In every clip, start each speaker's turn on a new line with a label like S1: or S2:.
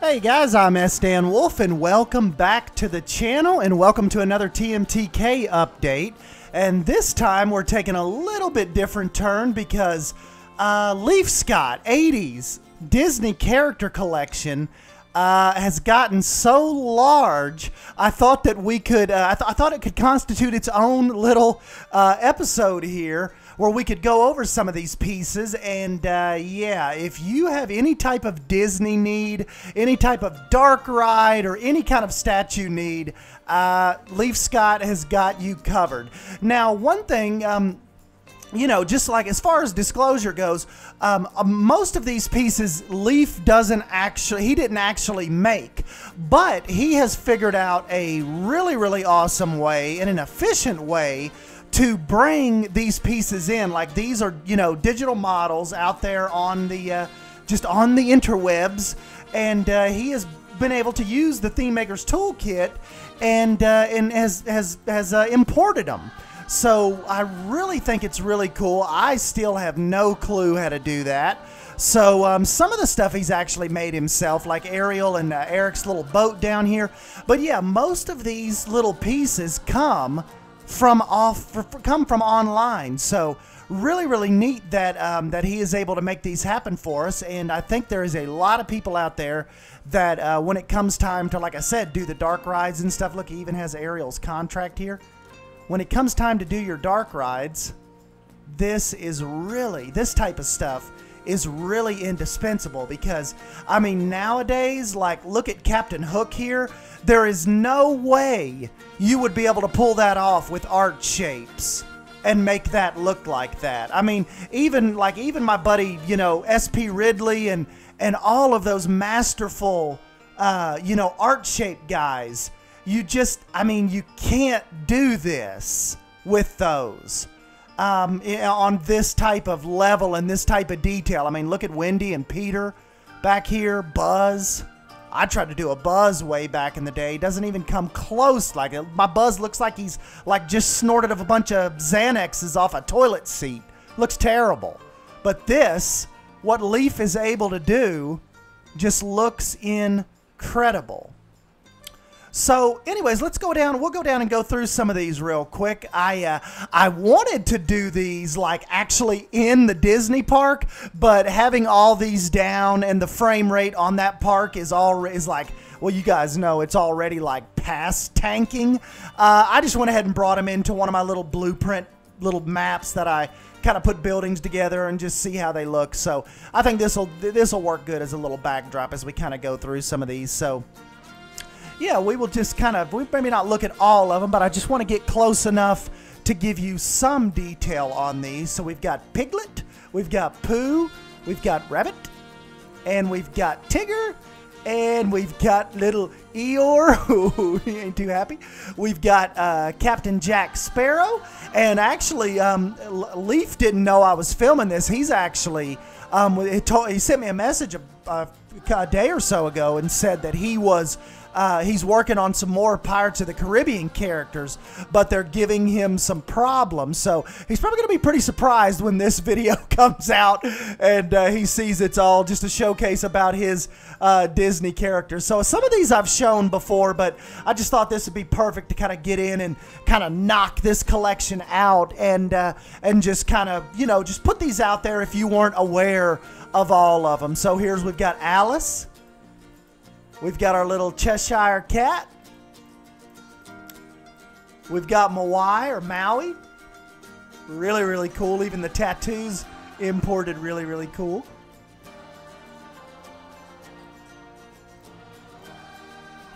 S1: Hey guys, I'm Sdanwolf and welcome back to the channel and welcome to another TMTK update. And this time we're taking a little bit different turn because LeafScott 80s Disney character collection has gotten so large. I thought that we could, I thought it could constitute its own little episode here where we could go over some of these pieces. And yeah, if you have any type of Disney need, any type of dark ride, or any kind of statue need, LeafScott has got you covered. Now, one thing, you know, just like as far as disclosure goes, most of these pieces Leaf didn't actually make, but he has figured out a really awesome way and an efficient way to bring these pieces in. Like, these are, you know, digital models out there on the just on the interwebs, and he has been able to use the Thememaker's Toolkit and has imported them. So I really think it's really cool. I still have no clue how to do that. So some of the stuff he's actually made himself, like Ariel and Eric's little boat down here. But yeah, most of these little pieces come from online. So really neat that that he is able to make these happen for us. And I think there is a lot of people out there that when it comes time to, like I said, do the dark rides and stuff. Look, he even has Ariel's contract here. When it comes time to do your dark rides, this type of stuff is really indispensable, because I mean, nowadays, like, look at Captain Hook here. There is no way you would be able to pull that off with art shapes and make that look like that. I mean, even my buddy, you know, SP Ridley and all of those masterful you know, art shape guys, you just, I mean, you can't do this with those on this type of level and this type of detail. I mean, look at Wendy and Peter back here, Buzz. I tried to do a Buzz way back in the day. Doesn't even come close. Like, my Buzz looks like he's like just snorted of a bunch of Xanaxes off a toilet seat. Looks terrible. But this, what Leaf is able to do, just looks incredible. So anyways, let's go down. We'll go down and go through some of these real quick. I wanted to do these like actually in the Disney park, but having all these down and the frame rate on that park is like, well, you guys know it's already like past tanking. I just went ahead and brought them into one of my little blueprint little maps that I kind of put buildings together and just see how they look. So I think this'll work good as a little backdrop as we kind of go through some of these. So yeah, we will just kind of, we maybe not look at all of them, but I just want to get close enough to give you some detail on these. So we've got Piglet, we've got Pooh, we've got Rabbit, and we've got Tigger, and we've got little Eeyore, who he ain't too happy. We've got Captain Jack Sparrow, and actually Leaf didn't know I was filming this. He's actually, he sent me a message a day or so ago and said that he was he's working on some more Pirates of the Caribbean characters, but they're giving him some problems. So he's probably going to be pretty surprised when this video comes out and he sees it's all just a showcase about his Disney characters. So some of these I've shown before, but I just thought this would be perfect to kind of get in and kind of knock this collection out and just kind of, you know, just put these out there if you weren't aware of all of them. So we've got Alice. We've got our little Cheshire Cat. We've got Maui or Maui. Really cool. Even the tattoos imported, really cool.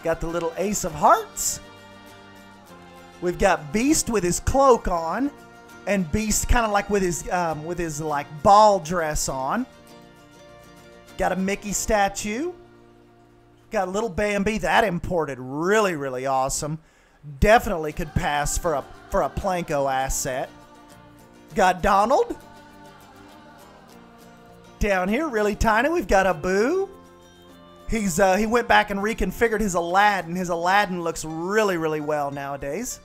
S1: Got the little Ace of Hearts. We've got Beast with his cloak on, and Beast kind of like with his like ball dress on. Got a Mickey statue. Got a little Bambi, that imported, really awesome. Definitely could pass for a Planko asset. Got Donald. Down here, really tiny, we've got Abu. He went back and reconfigured his Aladdin. His Aladdin looks really well nowadays.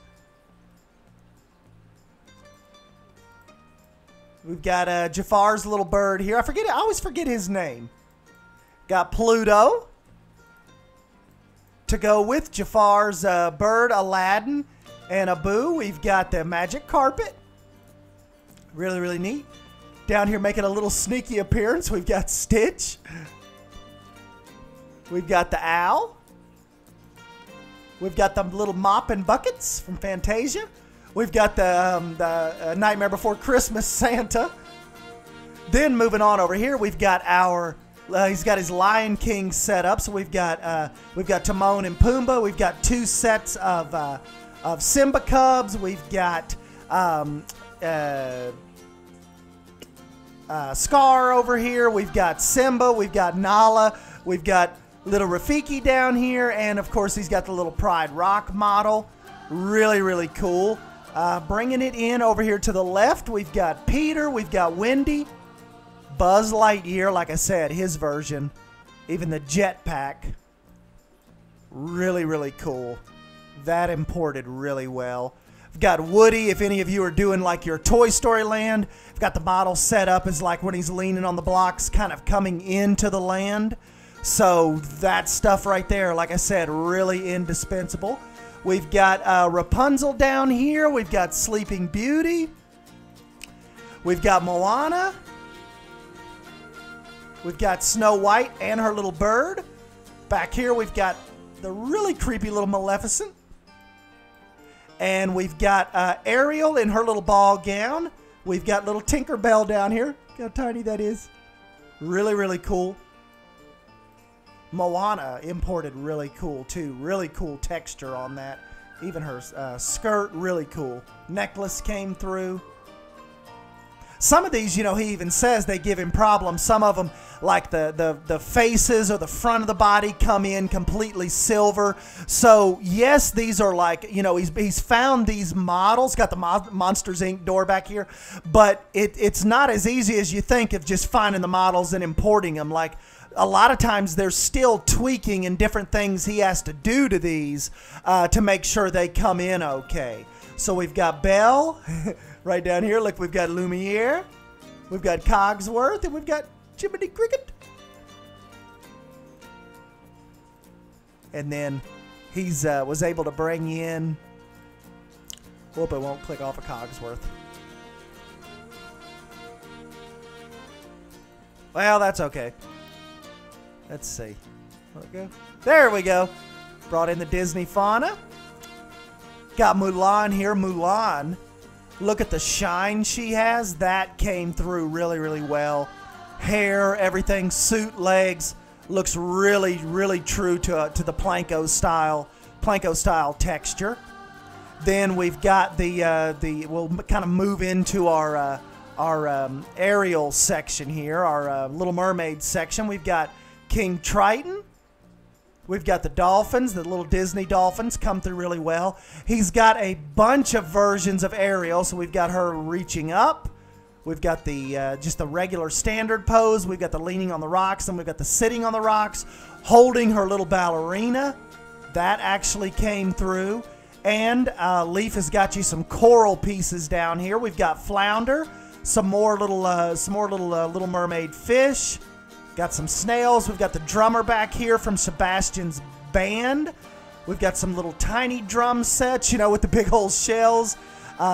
S1: We've got Jafar's little bird here. I always forget his name. Got Pluto. To go with Jafar's bird, Aladdin, and Abu, we've got the magic carpet. Really, really neat. Down here making a little sneaky appearance, we've got Stitch. We've got the owl. We've got the little mop and buckets from Fantasia. We've got the Nightmare Before Christmas Santa. Then moving on over here, we've got our he's got his Lion King set up. So we've got Timon and Pumbaa. We've got 2 sets of Simba cubs. We've got Scar over here. We've got Simba. We've got Nala. We've got little Rafiki down here, and of course he's got the little Pride Rock model. Really, really cool. Bringing it in over here to the left, we've got Peter. We've got Wendy. Buzz Lightyear, like I said, his version. Even the jetpack. Really, really cool. That imported really well. I've got Woody, if any of you are doing like your Toy Story Land. I've got the model set up as like when he's leaning on the blocks, kind of coming into the land. So that stuff right there, like I said, really indispensable. We've got Rapunzel down here. We've got Sleeping Beauty. We've got Moana. We've got Snow White and her little bird. Back here we've got the really creepy little Maleficent. And we've got Ariel in her little ball gown. We've got little Tinkerbell down here. Look how tiny that is. Really, really cool. Moana imported really cool too. Really cool texture on that. Even her skirt, really cool. Necklace came through. Some of these, you know, he even says they give him problems. Some of them, like the faces or the front of the body, come in completely silver. So yes, these are like, you know, he's found these models. Got the Monsters Inc. door back here, but it's not as easy as you think of just finding the models and importing them. Like a lot of times, there's still tweaking and different things he has to do to these to make sure they come in okay. So we've got Belle. Right down here, look, we've got Lumiere, we've got Cogsworth, and we've got Jiminy Cricket. And then he's was able to bring in, hope it won't click off of Cogsworth. Well, that's okay. Let's see. There we go. Brought in the Disney fauna. Got Mulan here. Mulan. Look at the shine she has. That came through really, really well. Hair, everything, suit, legs. Looks really, really true to the Planko style texture. Then we've got we'll kind of move into our Ariel section here, our Little Mermaid section. We've got King Triton. We've got the dolphins, the little Disney dolphins come through really well. He's got a bunch of versions of Ariel. So we've got her reaching up. We've got the just the regular standard pose. We've got the leaning on the rocks. And we've got the sitting on the rocks, holding her little ballerina. That actually came through. And Leaf has got you some coral pieces down here. We've got Flounder, some more little Little Mermaid fish. Got some snails. We've got the drummer back here from Sebastian's band. We've got some little tiny drum sets, you know, with the big old shells.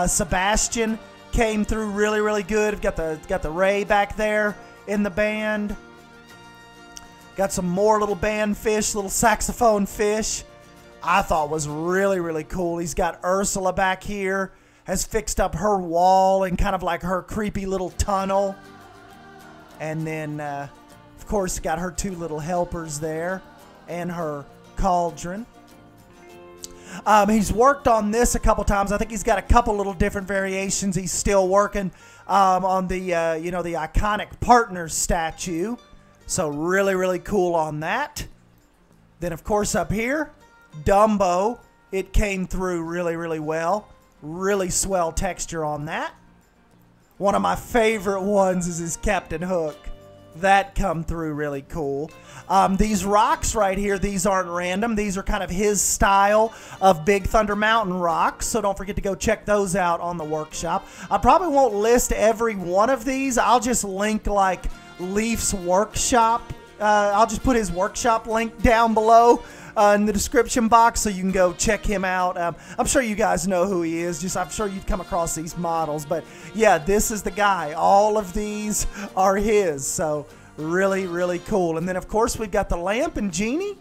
S1: Sebastian came through really, really good. We've got the Ray back there in the band. Got some more little band fish, little saxophone fish. I thought was really, really cool. He's got Ursula back here. Has fixed up her wall and kind of like her creepy little tunnel. And then... of course, got her 2 little helpers there and her cauldron. He's worked on this a couple times. I think he's got a couple little different variations. He's still working on the the iconic Partners statue. So really, really cool on that. Then, of course, up here, Dumbo. It came through really, really well. Really swell texture on that. One of my favorite ones is his Captain Hook. That come through really cool. These rocks right here, these aren't random. These are kind of his style of Big Thunder Mountain rocks. So don't forget to go check those out on the workshop. I probably won't list every one of these. I'll just link like Leaf's workshop. I'll just put his workshop link down below in the description box, so you can go check him out. I'm sure you guys know who he is. I'm sure you've come across these models. But yeah, this is the guy. All of these are his. So really, really cool. And then, of course, we've got the Lamp and Genie.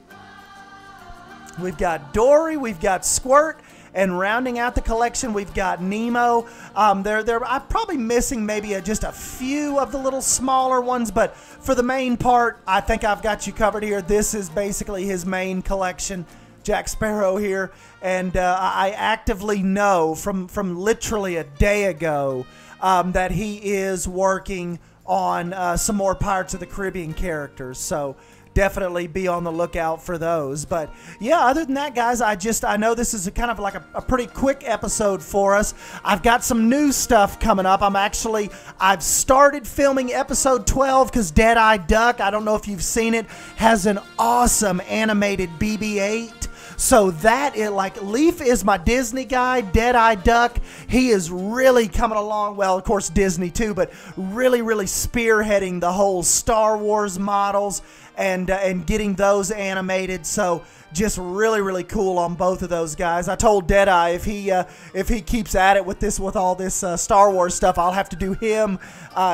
S1: We've got Dory. We've got Squirt. And rounding out the collection, we've got Nemo. I'm probably missing maybe just a few of the little smaller ones, but for the main part, I think I've got you covered here. This is basically his main collection, Jack Sparrow here. And I actively know from literally a day ago that he is working on some more Pirates of the Caribbean characters. So definitely be on the lookout for those. But yeah, other than that, guys, I know this is kind of like a pretty quick episode for us. I've got some new stuff coming up. I've started filming episode 12 because Deadeye Duck, I don't know if you've seen it, has an awesome animated BB-8. So that is like, Leaf is my Disney guy. Deadeye Duck, he is really coming along. Well, of course, Disney too, but really, really spearheading the whole Star Wars models and getting those animated. So just really, really cool on both of those guys. I told Deadeye if he keeps at it with all this Star Wars stuff, I'll have to do him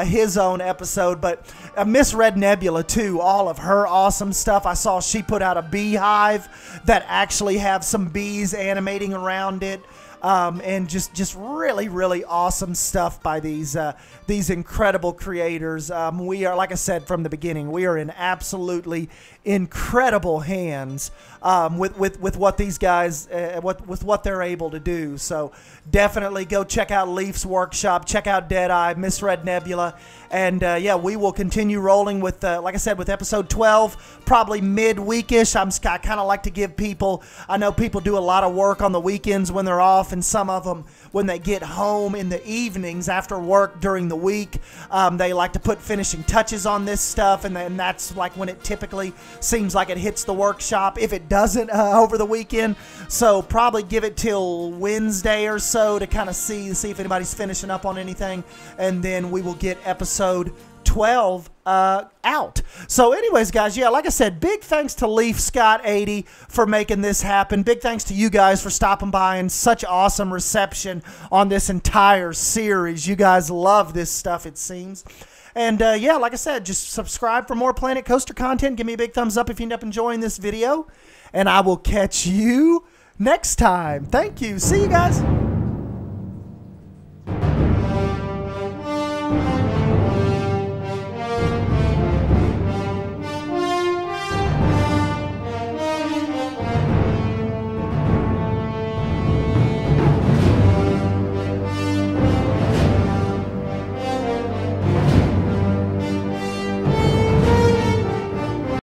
S1: his own episode. But Miss Red Nebula too, all of her awesome stuff. I saw she put out a beehive that actually have some bees animating around it. And just really, really awesome stuff by these incredible creators. We are, like I said from the beginning, we are in absolutely incredible hands with what these guys, with what they're able to do. So definitely go check out Leaf's workshop, check out Deadeye, Miss Red Nebula, and yeah, we will continue rolling with, like I said, with episode 12, probably midweekish. I kind of like to give people, I know people do a lot of work on the weekends when they're off, and some of them when they get home in the evenings after work during the week, they like to put finishing touches on this stuff, and then that's like when it typically seems like it hits the workshop, if it doesn't over the weekend. So probably give it till Wednesday or so to kind of see if anybody's finishing up on anything, and then we will get episode 12 out. So anyways, guys, yeah, like I said, big thanks to LeafScott 80 for making this happen. Big thanks to you guys for stopping by, and such awesome reception on this entire series. You guys love this stuff, it seems. And yeah, like I said, just subscribe for more Planet Coaster content. Give me a big thumbs up if you end up enjoying this video, and I will catch you next time. Thank you. See you guys.